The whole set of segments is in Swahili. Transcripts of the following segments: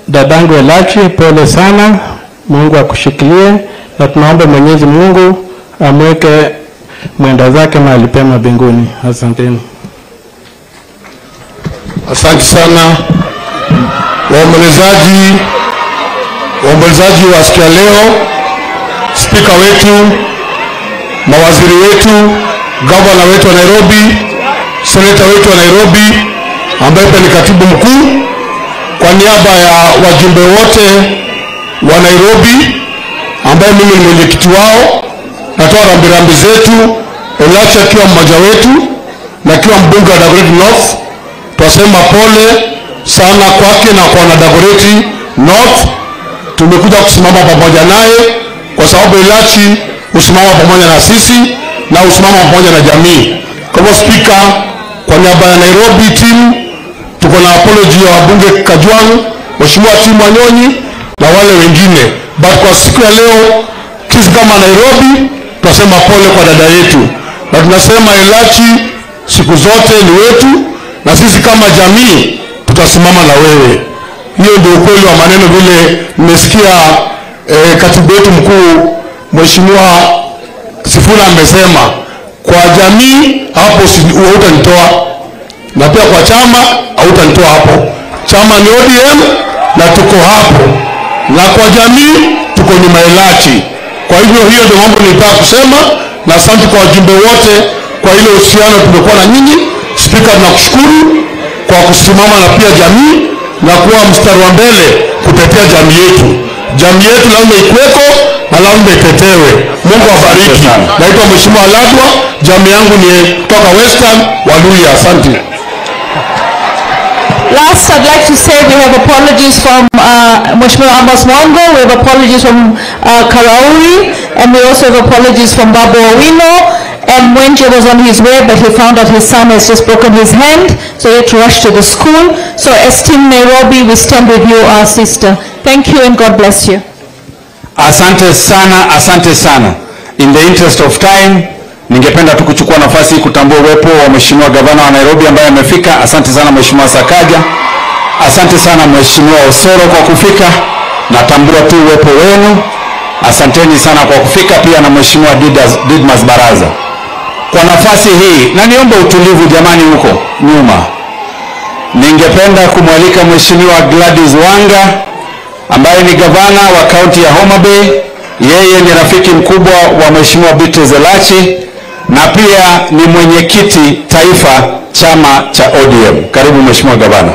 Dadangu Elachi, pole sana, Mungu akushikilie, na tunaomba Mwenyezi Mungu amweke mwenda zake mahali pema mbinguni. Asanteni. Asante sana waombolezaji wa siku ya leo, spika wetu, mawaziri wetu, gavana wetu wa Nairobi, seneta wetu wa Nairobi ambaye ni katibu mkuu. Kwa niaba ya wajumbe wote wa Nairobi ambaye mimi ni mwenyekiti wao, natoa rambirambi zetu. Elachi akiwa mmoja wetu na akiwa mbunge wa Dagoretti North, tunasema pole sana kwake na kwa wana Dagoretti North. Tumekuja kusimama pamoja naye kwa sababu Elachi usimama pamoja na sisi na usimama pamoja na jamii. Kwa hivyo spika, kwa niaba ya Nairobi team tuko na apology ya wabunge Kajwang, Mheshimiwa Tim Wanyonyi na wale wengine. But kwa siku ya leo sisi kama Nairobi tunasema pole kwa dada yetu, na tunasema Elachi siku zote ni wetu, na sisi kama jamii tutasimama na wewe. Hiyo ndio ukweli wa maneno vile nimesikia katibu wetu mkuu Mheshimiwa Sifuna amesema. Kwa jamii hapo hautanitoa, na pia kwa chama hautanitoa hapo. Chama ni ODM na tuko hapo, na kwa jamii tuko nyuma Elachi. Kwa hivyo hiyo ndio mambo nilitaka kusema, na asante kwa wajumbe wote kwa ile uhusiano tumekuwa na nyinyi. Spika, tunakushukuru kwa kusimama na pia jamii na kuwa mstari wa mbele kutetea jamii yetu. Jamii yetu lazima ikuweko na lazima itetewe. Mungu awabariki. Naitwa Mheshimiwa Ladwa, jamii yangu ni kutoka Western Waluya. Asante. Last, I'd like to say we have apologies from Mheshimiwa Amos Mwongo, we have apologies from Karauri, and we also have apologies from Babu Owino. And Mwenje was on his way, but he found out his son has just broken his hand, so he had to rush to the school. So esteemed Nairobi, we stand with you, our sister. Thank you and God bless you. Asante sana, asante sana. In the interest of time, ningependa tu kuchukua nafasi kutambua uwepo wa Mheshimiwa Gavana wa Nairobi ambaye amefika. Asante sana Mheshimiwa Sakaja. Asante sana Mheshimiwa Osoro kwa kufika. Natambua tu uwepo wenu. Asanteni sana kwa kufika, pia na Mheshimiwa Didmas Baraza. Kwa nafasi hii, na niomba utulivu jamani huko nyuma. Ningependa kumwalika Mheshimiwa Gladys Wanga ambaye ni gavana wa kaunti ya Homa Bay. Yeye ni rafiki mkubwa wa Mheshimiwa Beatrice Elachi na pia ni mwenyekiti taifa chama cha ODM. Karibu Mheshimiwa Gavana.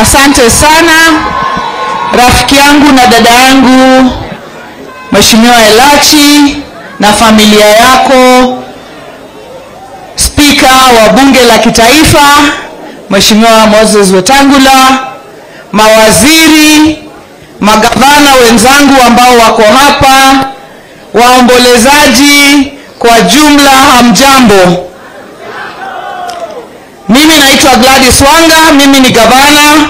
Asante sana rafiki yangu na dada yangu Mheshimiwa Elachi na familia yako, spika wa bunge la kitaifa Mheshimiwa Moses Wetangula, mawaziri, magavana wenzangu ambao wako hapa, waombolezaji kwa jumla, hamjambo. Mimi naitwa Gladys Wanga, mimi ni gavana